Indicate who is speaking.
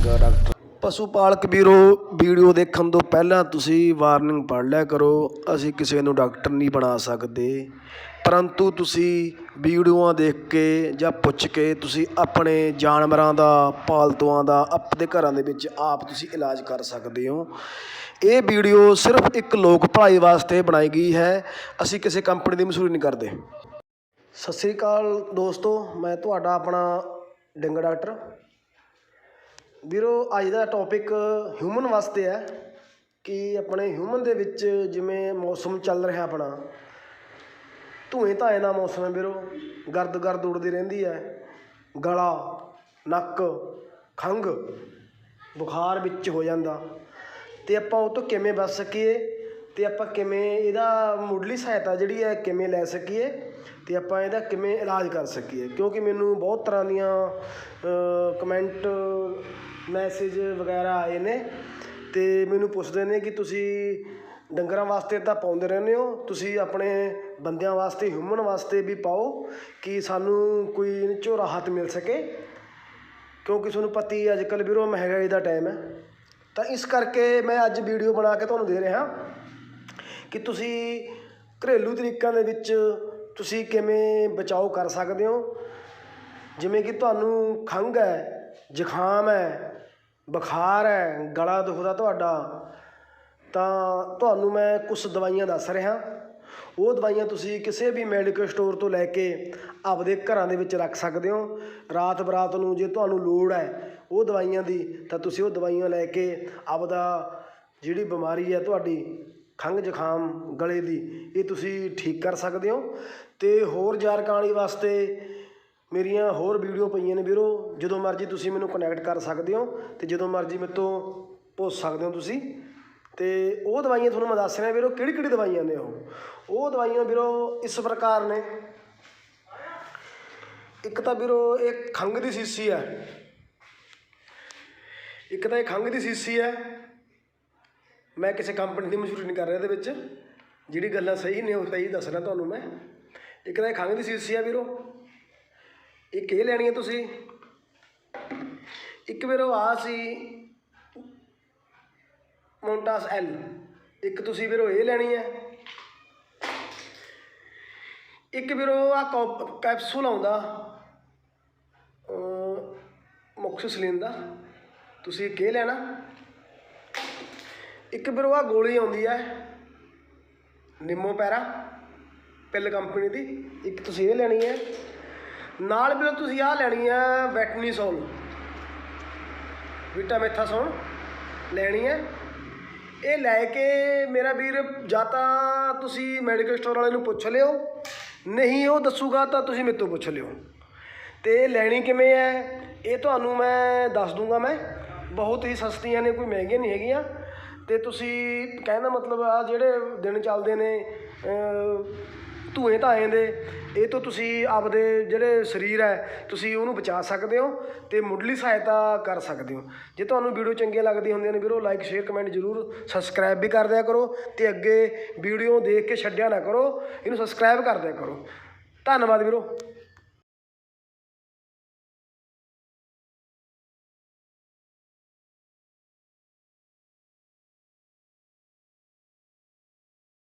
Speaker 1: ਚੰਗਾ ਡਾਕਟਰ। ਪਸ਼ੂ ਪਾਲਕ ਵੀਰੋ, ਵੀਡੀਓ ਦੇਖਣ ਤੋਂ ਪਹਿਲਾਂ ਤੁਸੀਂ ਵਾਰਨਿੰਗ ਪੜ੍ਹ ਲਿਆ ਕਰੋ। ਅਸੀਂ ਕਿਸੇ ਨੂੰ ਡਾਕਟਰ ਨਹੀਂ ਬਣਾ ਸਕਦੇ, ਪਰੰਤੂ ਤੁਸੀਂ ਵੀਡੀਓਆਂ ਦੇਖ ਕੇ ਜਾਂ ਪੁੱਛ ਕੇ ਤੁਸੀਂ ਆਪਣੇ ਜਾਨਵਰਾਂ ਦਾ, ਪਾਲਤੂਆਂ ਦਾ ਆਪਣੇ ਘਰਾਂ ਦੇ ਵਿੱਚ ਆਪ ਤੁਸੀਂ ਇਲਾਜ ਕਰ ਸਕਦੇ ਹੋ। ਇਹ ਵੀਡੀਓ ਸਿਰਫ ਇੱਕ ਲੋਕ ਭਲਾਈ ਵਾਸਤੇ ਬਣਾਈ ਗਈ ਹੈ। ਅਸੀਂ ਕਿਸੇ ਕੰਪਨੀ ਦੀ ਮਸ਼ਹੂਰੀ ਨਹੀਂ ਕਰਦੇ। ਸਤਿ ਸ਼੍ਰੀ ਅਕਾਲ ਦੋਸਤੋ, ਮੈਂ ਤੁਹਾਡਾ ਆਪਣਾ ਡੰਗਰ ਡਾਕਟਰ। ਵੀਰੋ, ਅੱਜ ਦਾ ਟੌਪਿਕ ਹਿਊਮਨ ਵਾਸਤੇ ਹੈ ਕਿ ਆਪਣੇ ਹਿਊਮਨ ਦੇ ਵਿੱਚ ਜਿਵੇਂ ਮੌਸਮ ਚੱਲ ਰਿਹਾ ਆਪਣਾ, ਧੂਏ ਧਾਏ ਦਾ ਮੌਸਮ ਹੈ ਵੀਰੋ। ਗਰਦ ਉੱਡਦੀ ਰਹਿੰਦੀ ਹੈ, ਗਲਾ, ਨੱਕ, ਖੰਘ, ਬੁਖਾਰ ਵਿੱਚ ਹੋ ਜਾਂਦਾ, ਅਤੇ ਆਪਾਂ ਉਹ ਤੋਂ ਕਿਵੇਂ ਬਚ ਸਕੀਏ ਅਤੇ ਆਪਾਂ ਕਿਵੇਂ ਇਹਦਾ ਮੁੱਢਲੀ ਸਹਾਇਤਾ ਜਿਹੜੀ ਹੈ ਕਿਵੇਂ ਲੈ ਸਕੀਏ ਅਤੇ ਆਪਾਂ ਇਹਦਾ ਕਿਵੇਂ ਇਲਾਜ ਕਰ ਸਕੀਏ। ਕਿਉਂਕਿ ਮੈਨੂੰ ਬਹੁਤ ਤਰ੍ਹਾਂ ਦੀਆਂ ਕਮੈਂਟ, ਮੈਸੇਜ ਵਗੈਰਾ ਆਏ ਨੇ ਅਤੇ ਮੈਨੂੰ ਪੁੱਛਦੇ ਨੇ ਕਿ ਤੁਸੀਂ ਡੰਗਰਾਂ ਵਾਸਤੇ ਤਾਂ ਪਾਉਂਦੇ ਰਹਿੰਦੇ ਹੋ, ਤੁਸੀਂ ਆਪਣੇ ਬੰਦਿਆਂ ਵਾਸਤੇ, ਹਿਊਮਨ ਵਾਸਤੇ ਵੀ ਪਾਓ ਕਿ ਸਾਨੂੰ ਕੋਈ ਇਹ 'ਚੋਂ ਰਾਹਤ ਮਿਲ ਸਕੇ। ਕਿਉਂਕਿ ਤੁਹਾਨੂੰ ਪਤਾ ਹੀ ਅੱਜ ਕੱਲ੍ਹ ਵੀਰੋ ਮਹਿੰਗਾਈ ਦਾ ਟਾਈਮ ਹੈ, ਤਾਂ ਇਸ ਕਰਕੇ ਮੈਂ ਅੱਜ ਵੀਡੀਓ ਬਣਾ ਕੇ ਤੁਹਾਨੂੰ ਦੇ ਰਿਹਾ ਕਿ ਤੁਸੀਂ ਘਰੇਲੂ ਤਰੀਕਿਆਂ ਦੇ ਵਿੱਚ ਤੁਸੀਂ ਕਿਵੇਂ ਬਚਾਓ ਕਰ ਸਕਦੇ ਹੋ। ਜਿਵੇਂ ਕਿ ਤੁਹਾਨੂੰ ਖੰਘ ਹੈ, ਜ਼ੁਕਾਮ ਹੈ, ਬੁਖਾਰ ਹੈ, ਗਲਾ ਦੁਖਦਾ ਤੁਹਾਡਾ, ਤਾਂ ਤੁਹਾਨੂੰ ਮੈਂ ਕੁਛ ਦਵਾਈਆਂ ਦੱਸ ਰਿਹਾ। ਉਹ ਦਵਾਈਆਂ ਤੁਸੀਂ ਕਿਸੇ ਵੀ ਮੈਡੀਕਲ ਸਟੋਰ ਤੋਂ ਲੈ ਕੇ ਆਪਦੇ ਘਰਾਂ ਦੇ ਵਿੱਚ ਰੱਖ ਸਕਦੇ ਹੋ। ਰਾਤ ਬਰਾਤ ਨੂੰ ਜੇ ਤੁਹਾਨੂੰ ਲੋੜ ਹੈ ਉਹ ਦਵਾਈਆਂ ਦੀ, ਤਾਂ ਤੁਸੀਂ ਉਹ ਦਵਾਈਆਂ ਲੈ ਕੇ ਆਪਦਾ ਜਿਹੜੀ ਬਿਮਾਰੀ ਹੈ ਤੁਹਾਡੀ ਖੰਘ ਜ਼ੁਕਾਮ ਗਲੇ ਦੀ, ਇਹ ਤੁਸੀਂ ਠੀਕ ਕਰ ਸਕਦੇ ਹੋ। ਅਤੇ ਹੋਰ ਜਾਣਕਾਰੀ ਵਾਸਤੇ ਮੇਰੀਆਂ ਹੋਰ ਵੀਡੀਓ ਪਈਆਂ ਨੇ ਵੀਰੋ, ਜਦੋਂ ਮਰਜ਼ੀ ਤੁਸੀਂ ਮੈਨੂੰ ਕਨੈਕਟ ਕਰ ਸਕਦੇ ਹੋ ਅਤੇ ਜਦੋਂ ਮਰਜ਼ੀ ਮੇਰੇ ਤੋਂ ਪੁੱਛ ਸਕਦੇ ਹੋ ਤੁਸੀਂ। ਅਤੇ ਉਹ ਦਵਾਈਆਂ ਤੁਹਾਨੂੰ ਮੈਂ ਦੱਸ ਰਿਹਾ ਵੀਰੋ, ਕਿਹੜੀ ਕਿਹੜੀ ਦਵਾਈਆਂ ਨੇ ਉਹ ਦਵਾਈਆਂ ਵੀਰੋ ਇਸ ਪ੍ਰਕਾਰ ਨੇ। ਇੱਕ ਤਾਂ ਵੀਰੋ ਇਹ ਖੰਘ ਦੀ ਸ਼ੀਸ਼ੀ ਹੈ, ਇੱਕ ਤਾਂ ਇਹ ਖੰਘ ਦੀ ਸ਼ੀਸ਼ੀ ਹੈ। ਮੈਂ ਕਿਸੇ ਕੰਪਨੀ ਦੀ ਮਸ਼ਹੂਰੀ ਨਹੀਂ ਕਰ ਰਿਹਾ ਇਹਦੇ ਵਿੱਚ, ਜਿਹੜੀ ਗੱਲਾਂ ਸਹੀ ਨੇ ਉਹ ਸਹੀ ਦੱਸ ਰਿਹਾ ਤੁਹਾਨੂੰ ਮੈਂ। ਇੱਕ ਤਾਂ ਇਹ ਖੰਘ ਦੀ ਸ਼ੀਸ਼ੀ ਹੈ ਵੀਰੋ, ਇੱਕ ਇਹ ਲੈਣੀ ਹੈ ਤੁਸੀਂ। ਇੱਕ ਵੀਰੋ ਆ ਸੀ ਮੋਂਟਾਸ ਐਲ, ਇੱਕ ਤੁਸੀਂ ਵੀਰੋ ਇਹ ਲੈਣੀ ਹੈ। ਇੱਕ ਵੀਰੋ ਆ ਕੈਪਸੂਲ ਆਉਂਦਾ ਮੋਕਸੀਸਿਲਿਨ ਦਾ, ਤੁਸੀਂ ਇੱਕ ਇਹ ਲੈਣਾ। ਇੱਕ ਵੀਰੋ ਆ ਗੋਲੀ ਆਉਂਦੀ ਹੈ ਨਿੰਮੋਪੈਰਾ ਪਿੱਲ ਕੰਪਨੀ ਦੀ, ਇੱਕ ਤੁਸੀਂ ਇਹ ਲੈਣੀ ਹੈ। ਨਾਲ ਵੀਰੋ ਤੁਸੀਂ ਆਹ ਲੈਣੀ ਹੈ ਵੈਟਨੀਸੋਲ, ਵਿਟਾਮੈਥਾਸੋਨ ਲੈਣੀ ਹੈ। ਇਹ ਲੈ ਕੇ ਮੇਰਾ ਵੀਰ ਜਾਂ ਤਾਂ ਤੁਸੀਂ ਮੈਡੀਕਲ ਸਟੋਰ ਵਾਲੇ ਨੂੰ ਪੁੱਛ ਲਿਓ, ਨਹੀਂ ਉਹ ਦੱਸੂਗਾ ਤਾਂ ਤੁਸੀਂ ਮੇਰੇ ਤੋਂ ਪੁੱਛ ਲਿਓ। ਅਤੇ ਇਹ ਲੈਣੀ ਕਿਵੇਂ ਹੈ ਇਹ ਤੁਹਾਨੂੰ ਮੈਂ ਦੱਸ ਦੂੰਗਾ। ਮੈਂ ਬਹੁਤ ਹੀ ਸਸਤੀਆਂ ਨੇ, ਕੋਈ ਮਹਿੰਗੀਆਂ ਨਹੀਂ ਹੈਗੀਆਂ। ਅਤੇ ਤੁਸੀਂ ਕਹਿਣ ਦਾ ਮਤਲਬ ਆ ਜਿਹੜੇ ਦਿਨ ਚੱਲਦੇ ਨੇ ਧੂਏ ਧਾਏ ਦੇ, ਇਹ ਤੋਂ ਤੁਸੀਂ ਆਪਦੇ ਜਿਹੜੇ ਸਰੀਰ ਹੈ ਤੁਸੀਂ ਉਹਨੂੰ ਬਚਾ ਸਕਦੇ ਹੋ ਅਤੇ ਮੁੱਢਲੀ ਸਹਾਇਤਾ ਕਰ ਸਕਦੇ ਹੋ। ਜੇ ਤੁਹਾਨੂੰ ਵੀਡੀਓ ਚੰਗੀਆਂ ਲੱਗਦੀਆਂ ਹੁੰਦੀਆਂ ਨੇ ਵੀਰੋ, ਲਾਈਕ ਸ਼ੇਅਰ ਕਮੈਂਟ ਜ਼ਰੂਰ, ਸਬਸਕ੍ਰਾਈਬ ਵੀ ਕਰ ਦਿਆ ਕਰੋ ਅਤੇ ਅੱਗੇ ਵੀਡੀਓ ਦੇਖ ਕੇ ਛੱਡਿਆ ਨਾ ਕਰੋ, ਇਹਨੂੰ ਸਬਸਕ੍ਰਾਈਬ ਕਰ ਦਿਆ ਕਰੋ। ਧੰਨਵਾਦ ਵੀਰੋ।